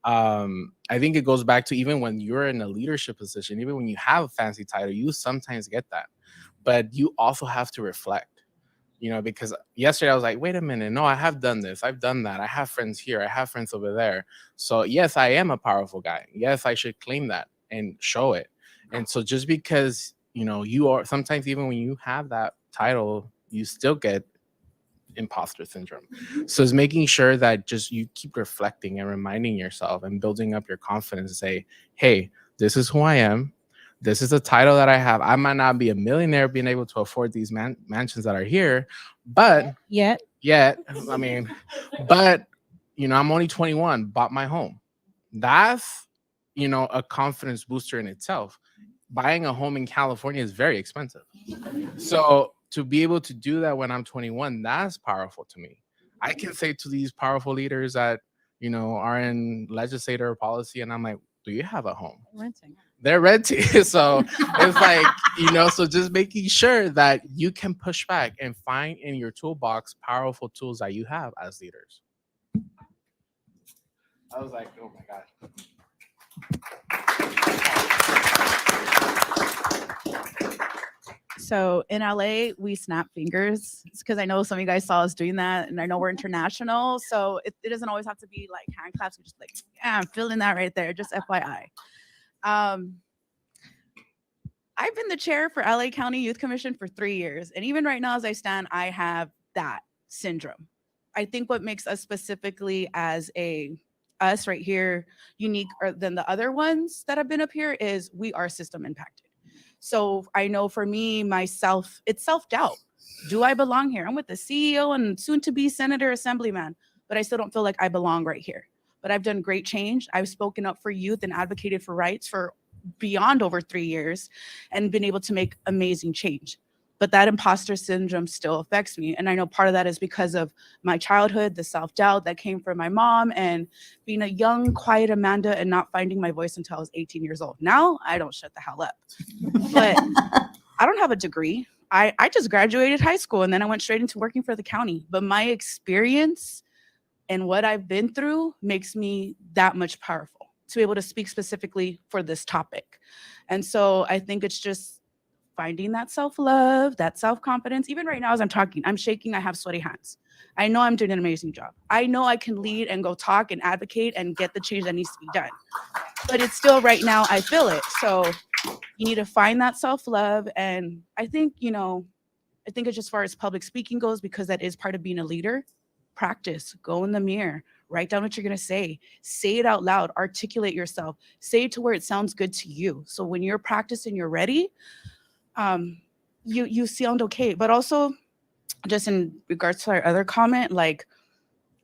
I think it goes back to even when you're in a leadership position, even when you have a fancy title, you sometimes get that, but you also have to reflect, because yesterday I was like, wait a minute, no, I have done this, I've done that, I have friends here, I have friends over there. So yes, I am a powerful guy. Yes, I should claim that and show it. And so just because, you know, you are sometimes even when you have that title, you still get imposter syndrome. So it's making sure that just you keep reflecting and reminding yourself and building up your confidence to say, hey, this is who I am. This is the title that I have. I might not be a millionaire being able to afford these mansions that are here, but Yet. I mean, but you know, I'm only 21, bought my home. That's, you know, a confidence booster in itself. Buying a home in California is very expensive. So to be able to do that when I'm 21, that's powerful to me. I can say to these powerful leaders that, you know, are in legislator policy, and I'm like, do you have a home? Renting. They're renting. So it's like, you know, so just making sure that you can push back and find in your toolbox powerful tools that you have as leaders. I was like, oh my God. So in LA, we snap fingers. It's because I know some of you guys saw us doing that, and I know we're international. So it doesn't always have to be like hand claps. We just like, yeah, I'm feeling that right there. Just FYI. I've been the chair for LA County Youth Commission for 3 years. And even right now, as I stand, I have that syndrome. I think what makes us specifically as us right here unique than the other ones that have been up here is we are system impacted. So I know for me, myself, it's self-doubt. Do I belong here? I'm with the CEO and soon to be senator, assemblyman, but I still don't feel like I belong right here. But I've done great change. I've spoken up for youth and advocated for rights for beyond over 3 years and been able to make amazing change. But that imposter syndrome still affects me. And I know part of that is because of my childhood, the self-doubt that came from my mom and being a young, quiet Amanda and not finding my voice until I was 18 years old. Now I don't shut the hell up. But I don't have a degree. I just graduated high school and then I went straight into working for the county. But my experience and what I've been through makes me that much powerful to be able to speak specifically for this topic. And so I think it's just finding that self-love, that self-confidence. Even right now as I'm talking, I'm shaking, I have sweaty hands. I know I'm doing an amazing job. I know I can lead and go talk and advocate and get the change that needs to be done. But it's still right now, I feel it. So you need to find that self-love. And I think, I think it's just as far as public speaking goes, because that is part of being a leader. Practice, go in the mirror, write down what you're going to say it out loud, articulate yourself, say it to where it sounds good to you. So when you're practicing, you're ready, you sound okay. But also just in regards to our other comment, like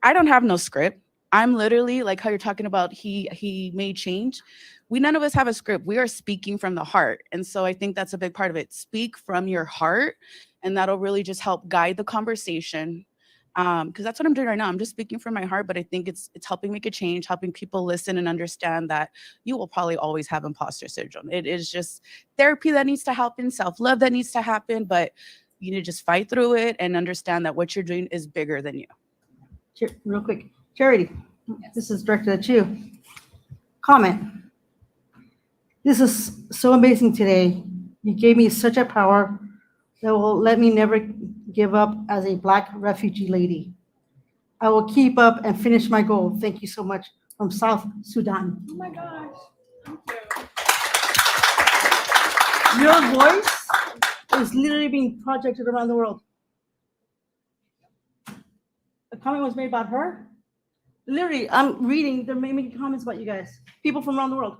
I don't have no script. I'm literally like how you're talking about he made change. None of us have a script. We are speaking from the heart. And so I think that's a big part of it. Speak from your heart, and that'll really just help guide the conversation. Because that's what I'm doing right now. I'm just speaking from my heart, but I think it's helping make a change, helping people listen and understand that you will probably always have imposter syndrome. It is just therapy that needs to happen, self-love that needs to happen, but you need to just fight through it and understand that what you're doing is bigger than you. Real quick, Charity, this is directed at you. Comment. This is so amazing today. You gave me such a power that will let me never give up as a Black refugee lady. I will keep up and finish my goal. Thank you so much. From South Sudan. Oh my gosh. Thank you. Your voice is literally being projected around the world. A comment was made about her. Literally, I'm reading, they're making comments about you guys. People from around the world.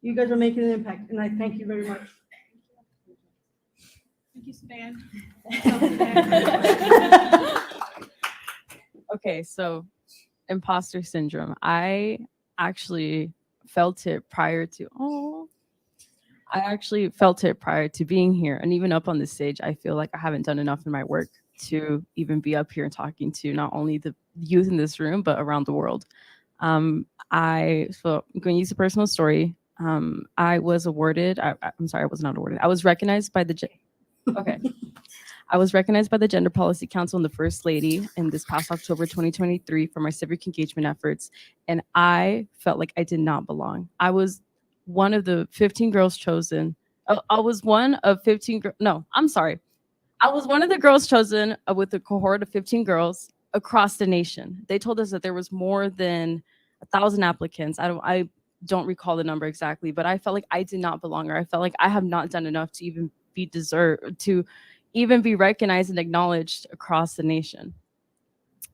You guys are making an impact, and I thank you very much. Thank you, Sudan. Okay, so imposter syndrome. I actually felt it prior to being here, and even up on the stage. I feel like I haven't done enough in my work to even be up here and talking to not only the youth in this room, but around the world. I'm going to use a personal story. I was awarded, I'm sorry, I was not awarded. I was recognized by the I was recognized by the Gender Policy Council and the First Lady in this past October 2023 for my civic engagement efforts. And I felt like I did not belong. I was one of the 15 girls chosen. I was one of 15, I was one of the girls chosen with a cohort of 15 girls across the nation. They told us that there was more than 1,000 applicants. I don't recall the number exactly, but I felt like I did not belong, or I felt like I have not done enough to even be recognized and acknowledged across the nation.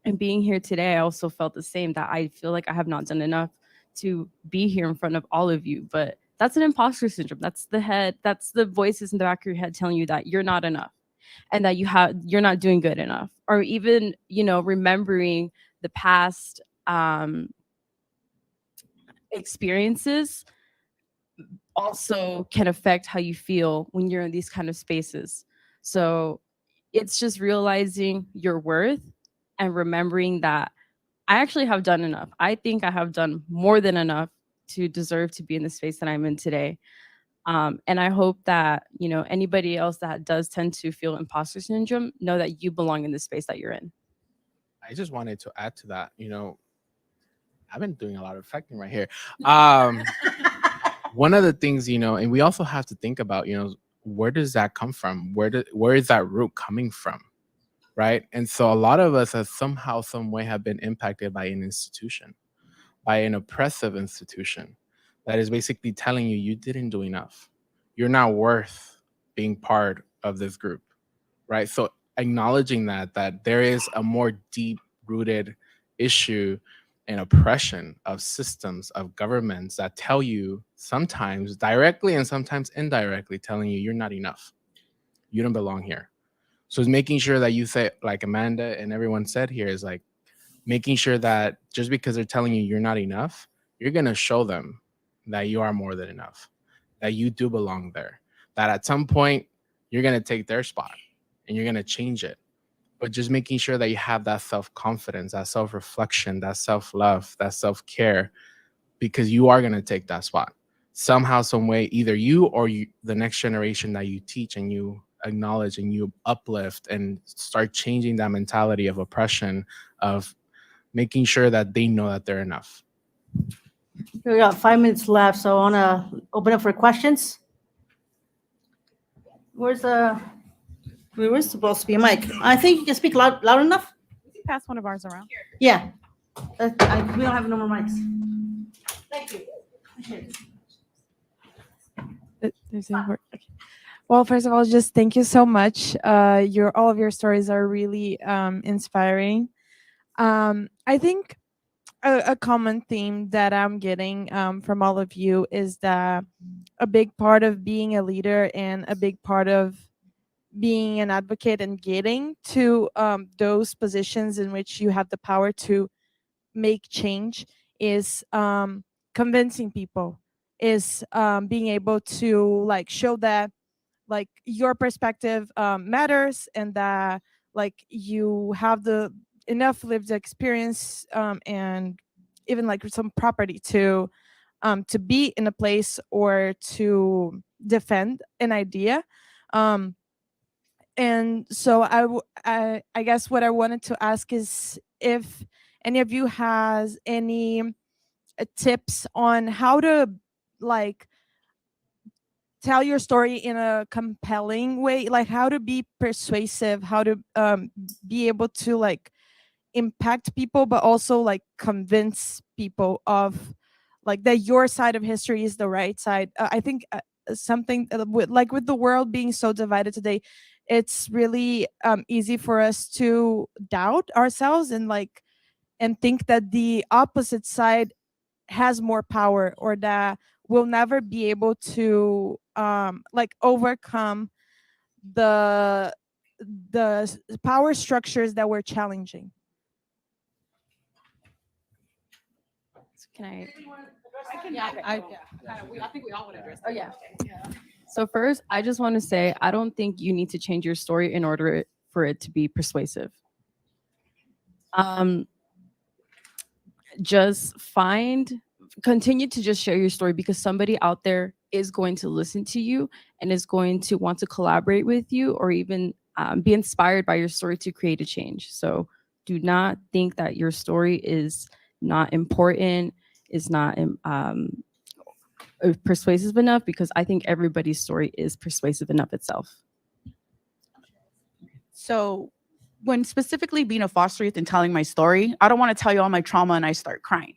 And being here today, I also felt the same, that I feel like I have not done enough to be here in front of all of you. But that's an imposter syndrome. That's the voices in the back of your head telling you that you're not enough, and that you're not doing good enough. Or even, remembering the past experiences also can affect how you feel when you're in these kind of spaces. So it's just realizing your worth and remembering that I actually have done enough. I think I have done more than enough to deserve to be in the space that I'm in today. And I hope that, anybody else that does tend to feel imposter syndrome, know that you belong in the space that you're in. I just wanted to add to that. I've been doing a lot of reflecting right here. One of the things, and we also have to think about, where does that come from? Where is that root coming from? Right. And so a lot of us have somehow, some way have been impacted by an institution, by an oppressive institution that is basically telling you you didn't do enough. You're not worth being part of this group. Right. So acknowledging that there is a more deep rooted issue and oppression of systems, of governments that tell you, sometimes directly and sometimes indirectly, telling you you're not enough. You don't belong here. So it's making sure that you say, like Amanda and everyone said here, is like making sure that just because they're telling you you're not enough, you're going to show them that you are more than enough, that you do belong there, that at some point you're going to take their spot and you're going to change it. But just making sure that you have that self-confidence, that self-reflection, that self-love, that self-care, because you are going to take that spot. Somehow, some way, either you or the next generation that you teach and you acknowledge and you uplift and start changing that mentality of oppression, of making sure that they know that they're enough. We got 5 minutes left, so I want to open up for questions. Where's supposed to be a mic? I think you can speak loud enough. Pass one of ours around. Yeah. We don't have no more mics. Thank you. Appreciate it. Well, first of all, just thank you so much. All of your stories are really inspiring. I think a common theme that I'm getting from all of you is that a big part of being a leader and a big part of being an advocate and getting to those positions in which you have the power to make change is convincing people, is being able to show that your perspective matters, and that you have the enough lived experience and even some property to be in a place or to defend an idea. And so I guess what I wanted to ask is if any of you has any tips on how to tell your story in a compelling way, how to be persuasive, how to be able to impact people, but also convince people of that your side of history is the right side. I think something with the world being so divided today, it's really easy for us to doubt ourselves and think that the opposite side has more power, or that we'll never be able to overcome the power structures that we're challenging. Can I? I think we all want to address. Oh, yeah. So first, I just want to say, I don't think you need to change your story in order for it to be persuasive. Just continue to just share your story, because somebody out there is going to listen to you and is going to want to collaborate with you, or even be inspired by your story to create a change. So do not think that your story is not important, is not persuasive enough, because I think everybody's story is persuasive enough itself. So when specifically being a foster youth and telling my story, I don't want to tell you all my trauma and I start crying.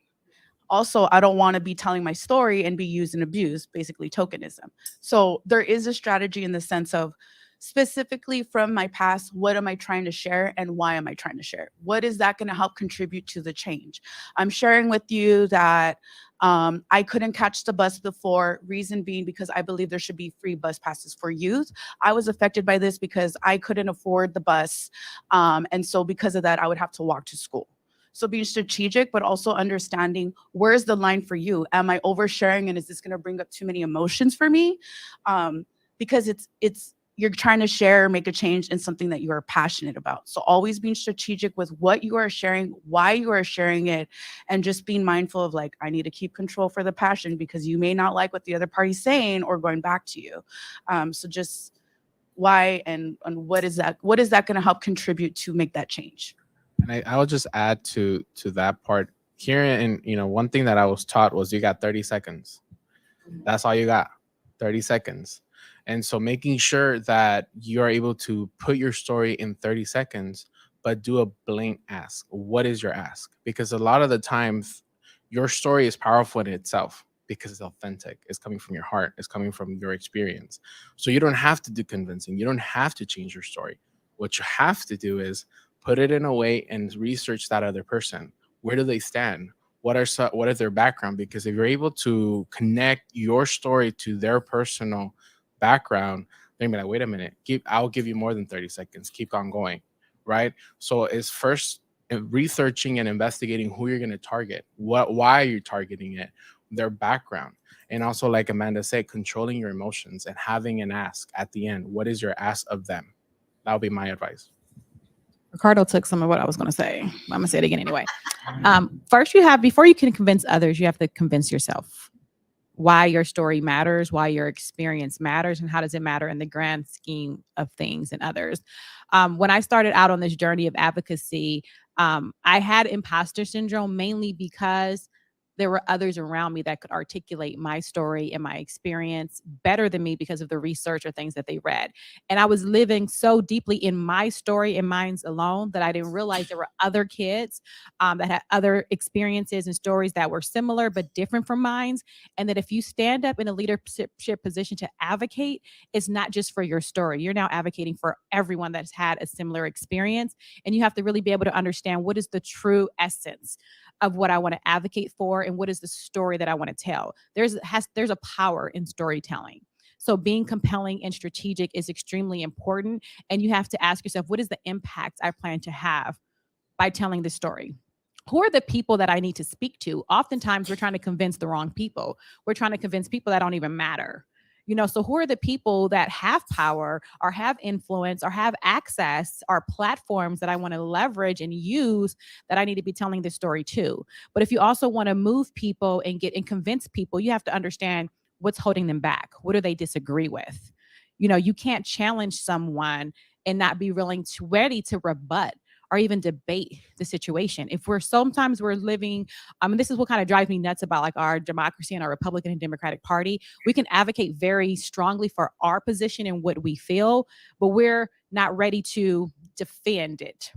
Also, I don't want to be telling my story and be used and abused, basically tokenism. So there is a strategy in the sense of specifically from my past, what am I trying to share and why am I trying to share? What is that going to help contribute to the change? I'm sharing with you that I couldn't catch the bus before, reason being because I believe there should be free bus passes for youth. I was affected by this because I couldn't afford the bus. And so because of that, I would have to walk to school. So being strategic, but also understanding where's the line for you? Am I oversharing and is this going to bring up too many emotions for me? Because you're trying to share, make a change in something that you are passionate about. So always being strategic with what you are sharing, why you are sharing it, and just being mindful of like, I need to keep control for the passion because you may not like what the other party's saying or going back to you. So just why and what is that going to help contribute to make that change? And I will just add to that part here. And, one thing that I was taught was you got 30 seconds. That's all you got, 30 seconds. And so making sure that you are able to put your story in 30 seconds, but do a blank ask. What is your ask? Because a lot of the times your story is powerful in itself because it's authentic. It's coming from your heart. It's coming from your experience. So you don't have to do convincing. You don't have to change your story. What you have to do is put it in a way and research that other person. Where do they stand? What is their background? Because if you're able to connect your story to their personal background, they're gonna be like, wait a minute, I'll give you more than 30 seconds. Keep on going, right? So it's first researching and investigating who you're gonna target. Why are you targeting it? Their background. And also, like Amanda said, controlling your emotions and having an ask at the end. What is your ask of them? That would be my advice. Ricardo took some of what I was going to say. I'm going to say it again anyway. First, before you can convince others, you have to convince yourself why your story matters, why your experience matters, and how does it matter in the grand scheme of things and others. When I started out on this journey of advocacy, I had imposter syndrome mainly because there were others around me that could articulate my story and my experience better than me because of the research or things that they read. And I was living so deeply in my story and mine alone that I didn't realize there were other kids that had other experiences and stories that were similar but different from mine. And that if you stand up in a leadership position to advocate, it's not just for your story. You're now advocating for everyone that's had a similar experience. And you have to really be able to understand what is the true essence of what I want to advocate for and what is the story that I want to tell. There's a power in storytelling. So being compelling and strategic is extremely important. And you have to ask yourself, what is the impact I plan to have by telling the story? Who are the people that I need to speak to? Oftentimes we're trying to convince the wrong people. We're trying to convince people that don't even matter. So who are the people that have power or have influence or have access or platforms that I want to leverage and use that I need to be telling this story to? But if you also want to move people and convince people, you have to understand what's holding them back. What do they disagree with? You can't challenge someone and not be ready to rebut or even debate the situation. If sometimes we're living, this is what kind of drives me nuts about like our democracy and our Republican and Democratic Party. We can advocate very strongly for our position and what we feel, but we're not ready to defend it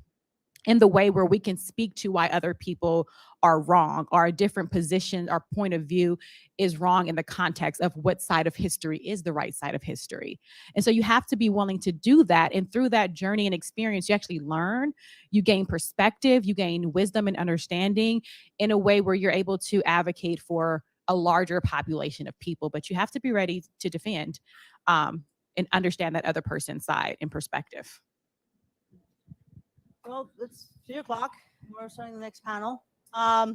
in the way where we can speak to why other people are wrong or a different position or point of view is wrong in the context of what side of history is the right side of history. And so you have to be willing to do that. And through that journey and experience, you actually learn, you gain perspective, you gain wisdom and understanding in a way where you're able to advocate for a larger population of people. But you have to be ready to defend and understand that other person's side and perspective. Well, it's 3:00. We're starting the next panel. I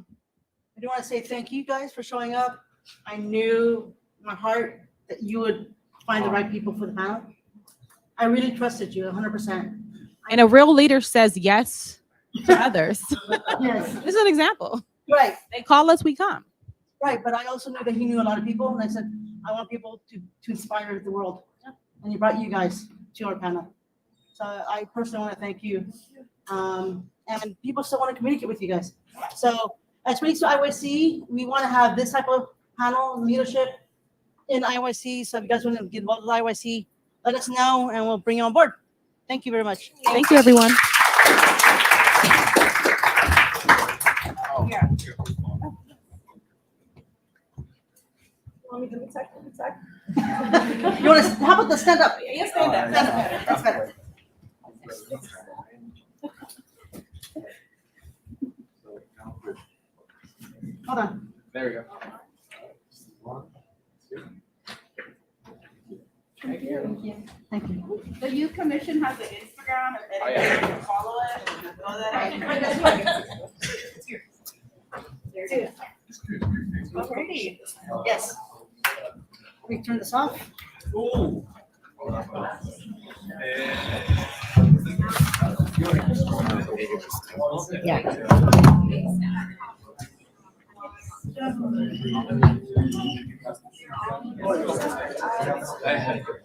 do want to say thank you guys for showing up. I knew in my heart that you would find the right people for the panel. I really trusted you 100%. And a real leader says yes to others. Yes. This is an example. Right. They call us, we come. Right. But I also knew that he knew a lot of people. And I said, I want people to inspire the world. And he brought you guys to our panel. So I personally want to thank you. And people still want to communicate with you guys. So as relates to IYC, we want to have this type of panel leadership in IYC. So if you guys want to get involved with IYC, let us know and we'll bring you on board. Thank you very much. Thank you, everyone. You want to, how about the stand up? Yes, stand up. Stand up. That's better. Hold on. There we go. Thank you. The youth commission has an Instagram, and Oh, yeah. you can follow it. Know that. Alrighty. Yes. We turn this off. Yeah.